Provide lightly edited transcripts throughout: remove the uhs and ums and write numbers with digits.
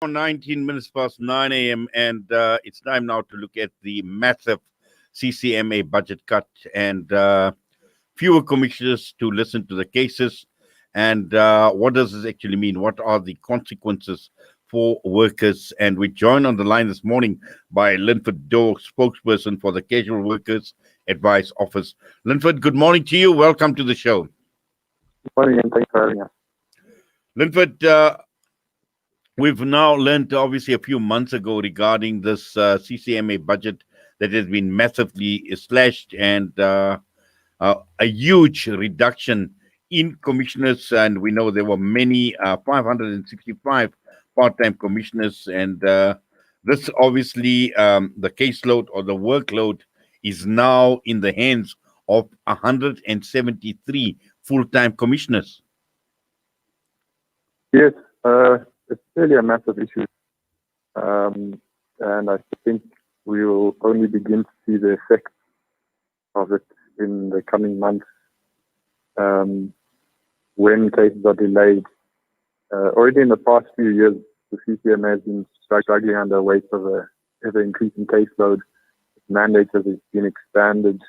19 minutes past 9 a.m. and it's time now to look at the massive CCMA budget cut and fewer commissioners to listen to the cases. And what does this actually mean? What are the consequences for workers? And we're joined on the line this morning by Lynford Dor, spokesperson for the Casual Workers Advice Office. Lynford, good morning to you. Welcome to the show. Good morning, and thanks for having us. Lynford, we've now learned, obviously, a few months ago regarding this CCMA budget that has been massively slashed and a huge reduction in commissioners. And we know there were many, 565 part-time commissioners. And this, obviously, the caseload or the workload is now in the hands of 173 full-time commissioners. Yes, it's really a massive issue, and I think we will only begin to see the effects of it in the coming months when cases are delayed. Already in the past few years, the CCMA has been struggling under the weight of an ever-increasing caseload. Mandates have been expanded,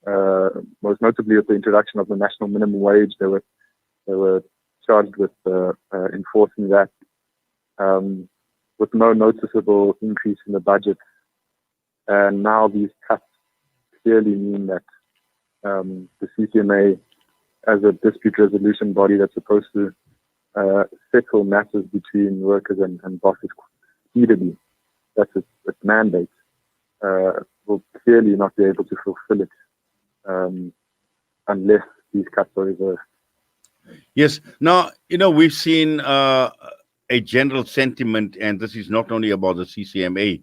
most notably with the introduction of the national minimum wage. They were charged with enforcing that, with no noticeable increase in the budget. And now these cuts clearly mean that the CCMA, as a dispute resolution body that's supposed to settle matters between workers and bosses speedily, that's its mandate, will clearly not be able to fulfill it unless these cuts are reversed. Yes. Now, we've seen a general sentiment, and this is not only about the CCMA,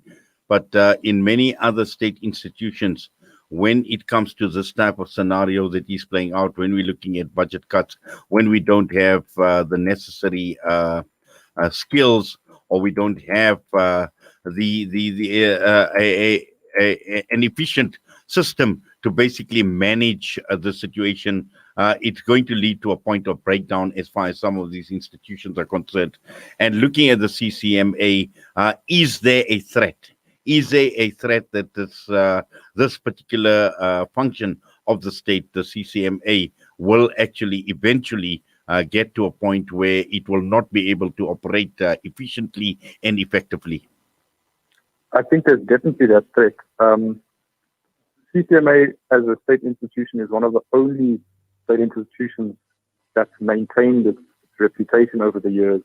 but in many other state institutions, when it comes to this type of scenario that is playing out, when we're looking at budget cuts, when we don't have the necessary skills, or we don't have an efficient system to basically manage the situation, it's going to lead to a point of breakdown as far as some of these institutions are concerned. And looking at the CCMA, is there a threat? Is there a threat that this particular function of the state, the CCMA, will actually eventually get to a point where it will not be able to operate efficiently and effectively? I think there's definitely that threat. CCMA as a state institution is one of the only state institutions that's maintained its reputation over the years.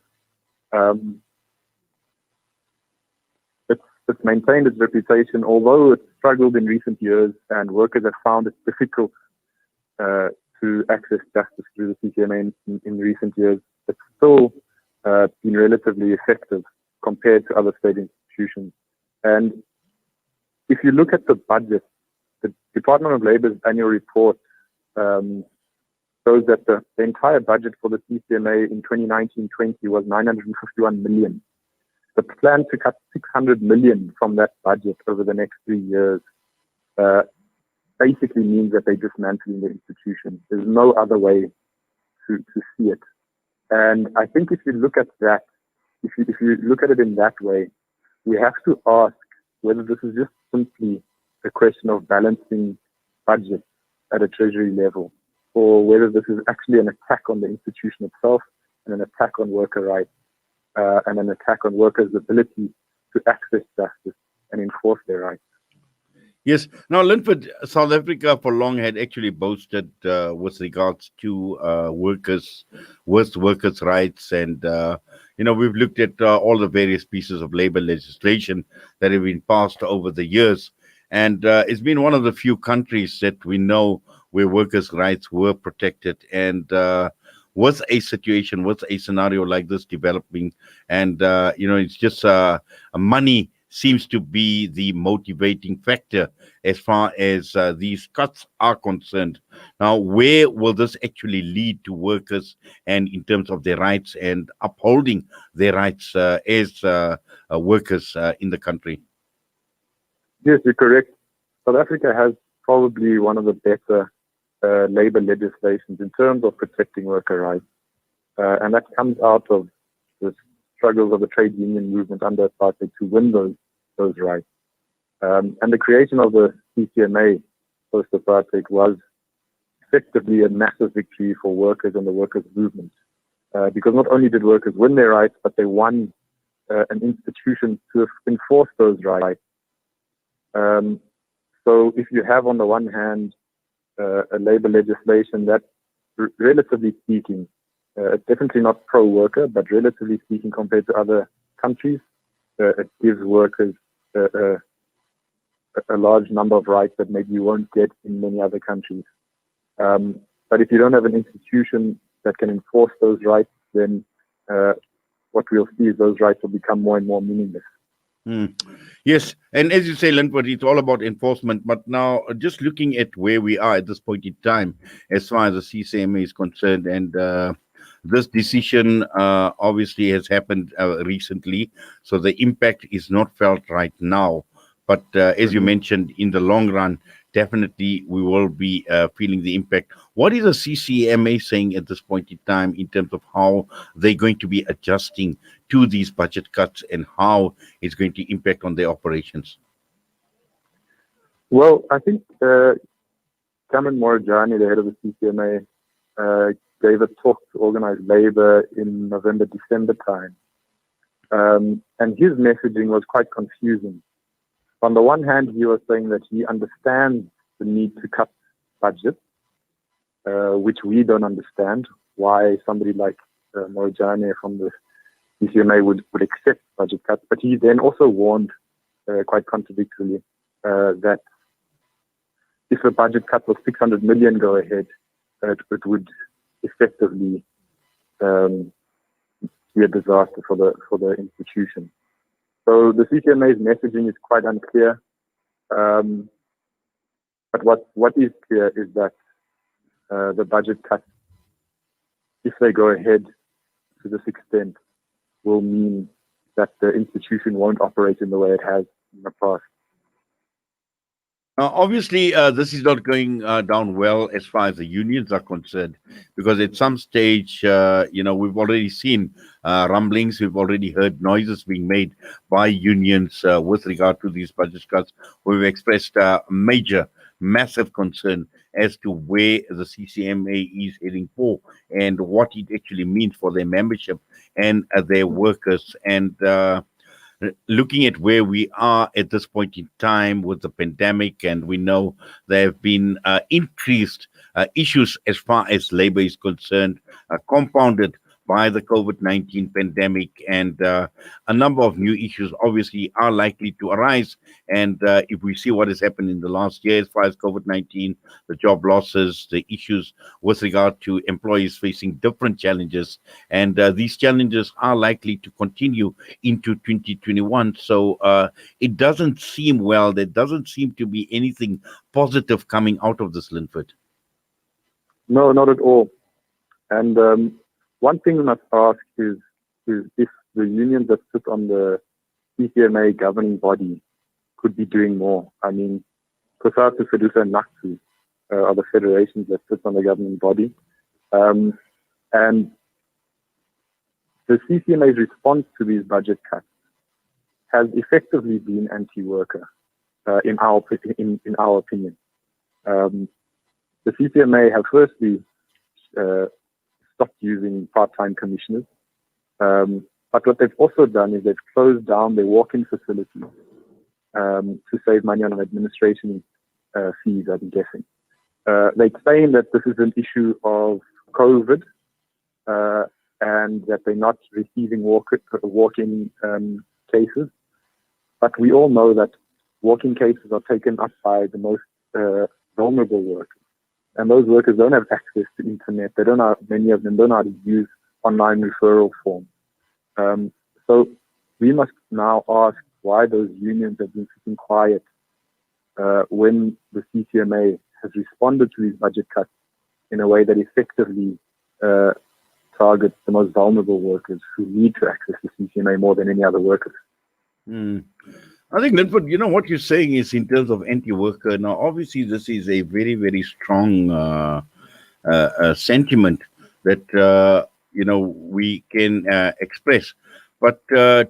It's maintained its reputation, although it's struggled in recent years and workers have found it difficult to access justice through the CCMA in recent years. It's still been relatively effective compared to other state institutions. And if you look at the budget, the Department of Labor's annual report shows that the entire budget for the CCMA in 2019-20 was 951 million. The plan to cut 600 million from that budget over the next 3 years basically means that they're dismantling the institution. There's no other way to see it. And I think if you look at that, if you look at it in that way, we have to ask whether this is just simply a question of balancing budgets at a treasury level, or whether this is actually an attack on the institution itself and an attack on worker rights and an attack on workers' ability to access justice and enforce their rights. Yes. Now, Lynford, South Africa for long had actually boasted with regards to workers' rights. And, we've looked at all the various pieces of labor legislation that have been passed over the years. And it's been one of the few countries that we know where workers' rights were protected. And with a situation, with a scenario like this developing, and, it's just money seems to be the motivating factor as far as these cuts are concerned. Now, where will this actually lead to workers and in terms of their rights and upholding their rights as workers in the country? Yes, you're correct. South Africa has probably one of the better labor legislations in terms of protecting worker rights. And that comes out of this struggles of the trade union movement under apartheid to win those rights. And the creation of the CCMA post-apartheid was effectively a massive victory for workers and the workers' movement. Because not only did workers win their rights, but they won an institution to enforce those rights. So if you have, on the one hand, a labor legislation that, relatively speaking, it's definitely not pro-worker, but relatively speaking, compared to other countries, it gives workers a large number of rights that maybe you won't get in many other countries. But if you don't have an institution that can enforce those rights, then what we'll see is those rights will become more and more meaningless. Yes, and as you say, Lynford, it's all about enforcement. But now, just looking at where we are at this point in time, as far as the CCMA is concerned, and this decision obviously has happened recently, so the impact is not felt right now. But as you mentioned, in the long run, definitely we will be feeling the impact. What is the CCMA saying at this point in time in terms of how they're going to be adjusting to these budget cuts and how it's going to impact on their operations? Well, I think Cameron Morajani, the head of the CCMA, gave a talk to organized labor in November, December time. And his messaging was quite confusing. On the one hand, he was saying that he understands the need to cut budgets, which we don't understand, why somebody like Morajani from the CCMA would accept budget cuts. But he then also warned, quite contradictorily, that if a budget cut of 600 million go ahead, it would effectively be a disaster for the institution. So the CCMA's messaging is quite unclear. But what is clear is that the budget cuts, if they go ahead to this extent, will mean that the institution won't operate in the way it has in the past. Obviously, this is not going down well as far as the unions are concerned, because at some stage, we've already seen rumblings, we've already heard noises being made by unions with regard to these budget cuts. We've expressed massive concern as to where the CCMA is heading for and what it actually means for their membership and their workers. And looking at where we are at this point in time with the pandemic, and we know there have been increased issues as far as labor is concerned, compounded by the COVID-19 pandemic, and a number of new issues obviously are likely to arise. And if we see what has happened in the last year as far as COVID-19, the job losses, the issues with regard to employees facing different challenges, and these challenges are likely to continue into 2021. So it doesn't seem well. There doesn't seem to be anything positive coming out of this, Lynford. No, not at all. And one thing we must ask is if the unions that sit on the CCMA governing body could be doing more. I mean, COSATU, FEDUSA, and NACTU are the federations that sit on the governing body. And the CCMA's response to these budget cuts has effectively been anti-worker, in our opinion. The CCMA have firstly stopped using part-time commissioners. But what they've also done is they've closed down their walk-in facilities to save money on administration fees, I'm guessing. They claim that this is an issue of COVID and that they're not receiving walk-in cases. But we all know that walk-in cases are taken up by the most vulnerable workers. And those workers don't have access to internet. Many of them don't know how to use online referral forms. So we must now ask why those unions have been sitting quiet when the CCMA has responded to these budget cuts in a way that effectively targets the most vulnerable workers who need to access the CCMA more than any other workers. I think, Lynford, what you're saying is in terms of anti-worker. Now, obviously, this is a very, very strong sentiment that, we can express. But to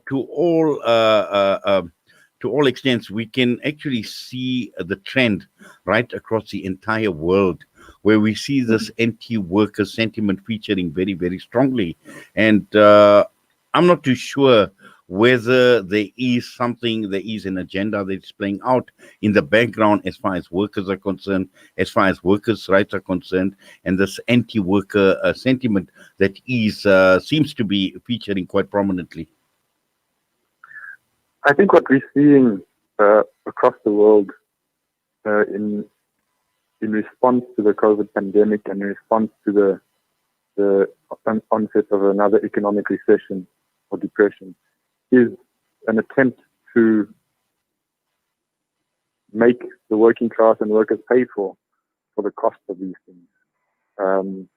all extents, we can actually see the trend right across the entire world, where we see this anti-worker sentiment featuring very, very strongly. And I'm not too sure whether there is an agenda that's playing out in the background as far as workers are concerned, as far as workers' rights are concerned, and this anti-worker sentiment that is seems to be featuring quite prominently. I think what we're seeing across the world in response to the COVID pandemic and in response to the onset of another economic recession or depression is an attempt to make the working class and workers pay for the cost of these things. And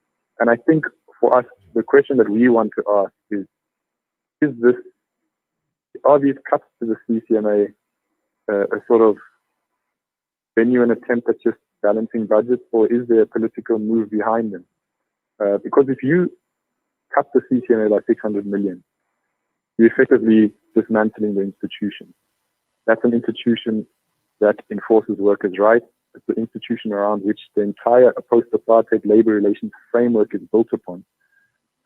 I think for us, the question that we want to ask are these cuts to the CCMA a sort of genuine attempt at just balancing budgets, or is there a political move behind them? Because if you cut the CCMA by 600 million, you're effectively dismantling the institution. That's an institution that enforces workers' rights. It's the institution around which the entire post-apartheid labor relations framework is built upon.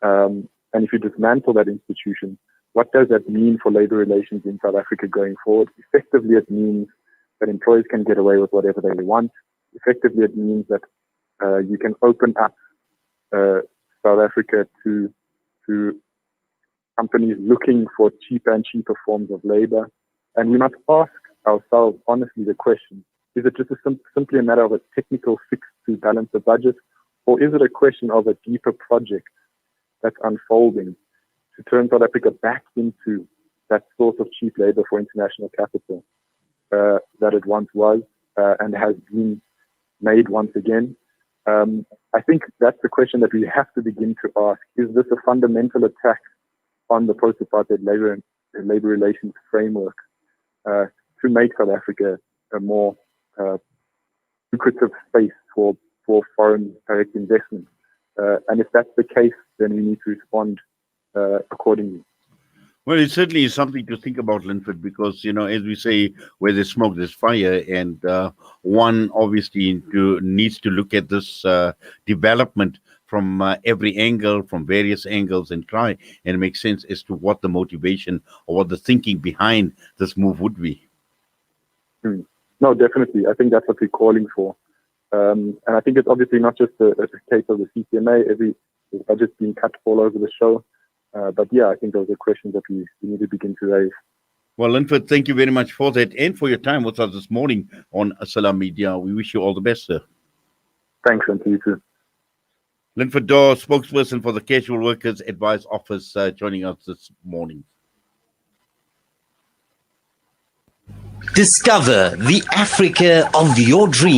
And if you dismantle that institution, what does that mean for labor relations in South Africa going forward? Effectively, it means that employers can get away with whatever they want. Effectively, it means that you can open up South Africa to companies looking for cheaper and cheaper forms of labor. And we must ask ourselves honestly the question, is it just simply a matter of a technical fix to balance the budget, or is it a question of a deeper project that's unfolding to turn South Africa back into that source of cheap labor for international capital that it once was and has been made once again? I think that's the question that we have to begin to ask. Is this a fundamental attack on the post-apartheid labor relations framework to make South Africa a more lucrative space for foreign direct investment? And if that's the case, then we need to respond accordingly. Well, it certainly is something to think about, Linford, because, as we say, where there's smoke, there's fire. And one obviously needs to look at this development from every angle, from various angles, and try and make sense as to what the motivation or what the thinking behind this move would be. No, definitely. I think that's what we're calling for. And I think it's obviously not just a case of the CCMA. The budget's being cut all over the show. But yeah, I think those are questions that we need to begin to raise. Well, Lynford, thank you very much for that and for your time with us this morning on Salam Media. We wish you all the best, sir. Thanks, and to you too. Lynford Dor, spokesperson for the Casual Workers Advice Office, joining us this morning. Discover the Africa of your dreams.